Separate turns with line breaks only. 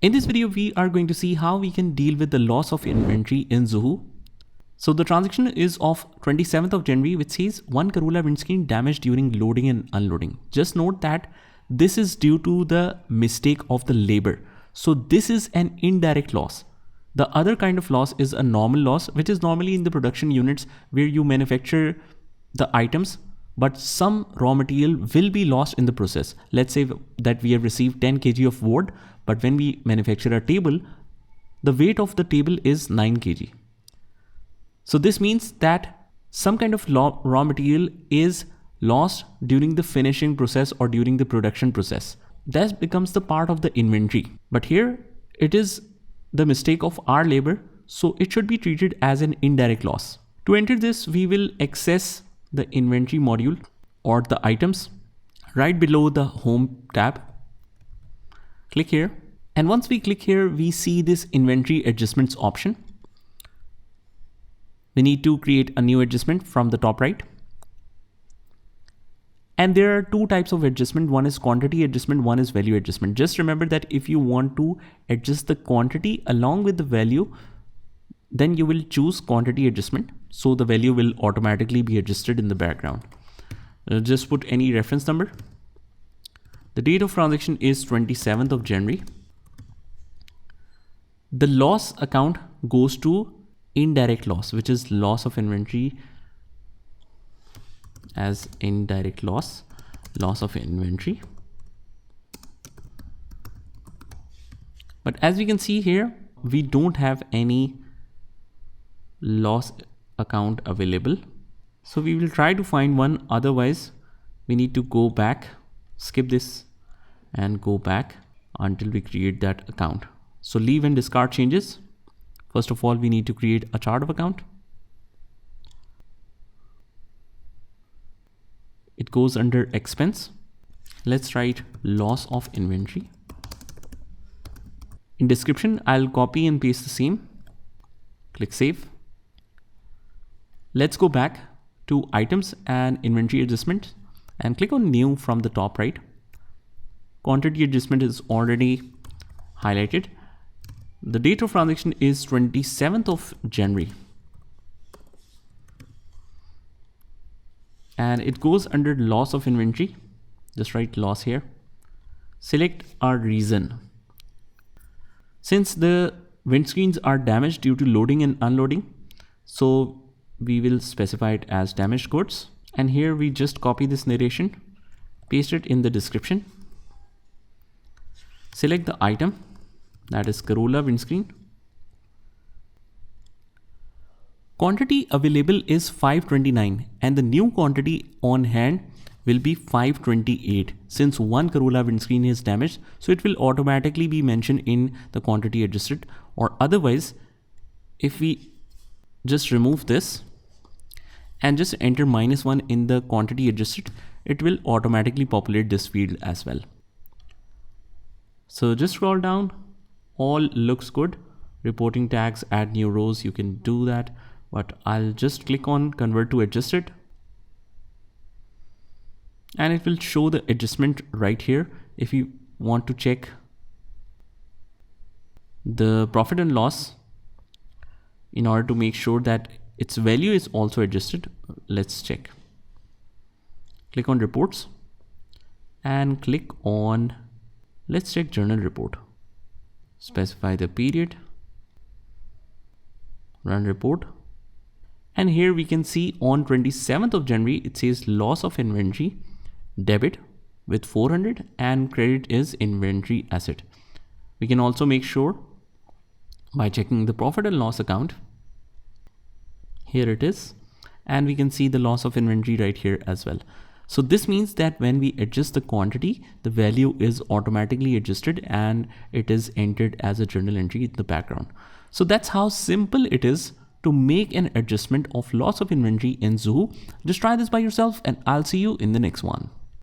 In this video, we are going to see how we can deal with the loss of inventory in Zoho. So the transaction is of 27th of January, which says one Corolla windscreen damaged during loading and unloading. Just note that this is due to the mistake of the labor. So this is an indirect loss. The other kind of loss is a normal loss, which is normally in the production units where you manufacture the items, but some raw material will be lost in the process. Let's say that we have received 10 kg of wood, but when we manufacture a table, the weight of the table is 9 kg. So this means that some kind of raw material is lost during the finishing process or during the production process. That becomes the part of the inventory. But here it is the mistake of our labor, so it should be treated as an indirect loss. To enter this, we will access the inventory module or the items right below the home tab. Click here, and once we click here, we see this inventory adjustments option. We need to create a new adjustment from the top right. And there are two types of adjustment. One is quantity adjustment, one is value adjustment. Just remember that if you want to adjust the quantity along with the value, then you will choose quantity adjustment. So the value will automatically be adjusted in the background. Just put any reference number. The date of transaction is 27th of January. The loss account goes to indirect loss, which is loss of inventory as indirect loss of inventory. But as we can see here, we don't have any loss account available. So we will try to find one. Otherwise, we need to go back, skip this and go back until we create that account. So leave and discard changes. First of all, we need to create a chart of account. It goes under expense. Let's write loss of inventory. In description, I'll copy and paste the same. Click save. Let's go back to items and inventory adjustment and click on new from the top right. Quantity adjustment is already highlighted. The date of transaction is 27th of January. And it goes under loss of inventory. Just write loss here. Select our reason. Since the windscreens are damaged due to loading and unloading, so we will specify it as damaged goods. And here we just copy this narration, paste it in the description. Select the item, that is Corolla windscreen. Quantity available is 529 and the new quantity on hand will be 528. Since one Corolla windscreen is damaged, so it will automatically be mentioned in the quantity adjusted, or otherwise, if we just remove this and just enter -1 in the quantity adjusted, it will automatically populate this field as well. So just scroll down, all looks good. Reporting tags, add new rows, you can do that, but I'll just click on convert to adjusted. And it will show the adjustment right here. If you want to check the profit and loss in order to make sure that its value is also adjusted, let's check. Click on reports and click on, let's check journal report. Specify the period, run report. And here we can see on 27th of January, it says loss of inventory, debit with 400 and credit is inventory asset. We can also make sure by checking the profit and loss account. Here it is. And we can see the loss of inventory right here as well. So this means that when we adjust the quantity, the value is automatically adjusted and it is entered as a journal entry in the background. So that's how simple it is to make an adjustment of loss of inventory in Zoho. Just try this by yourself and I'll see you in the next one.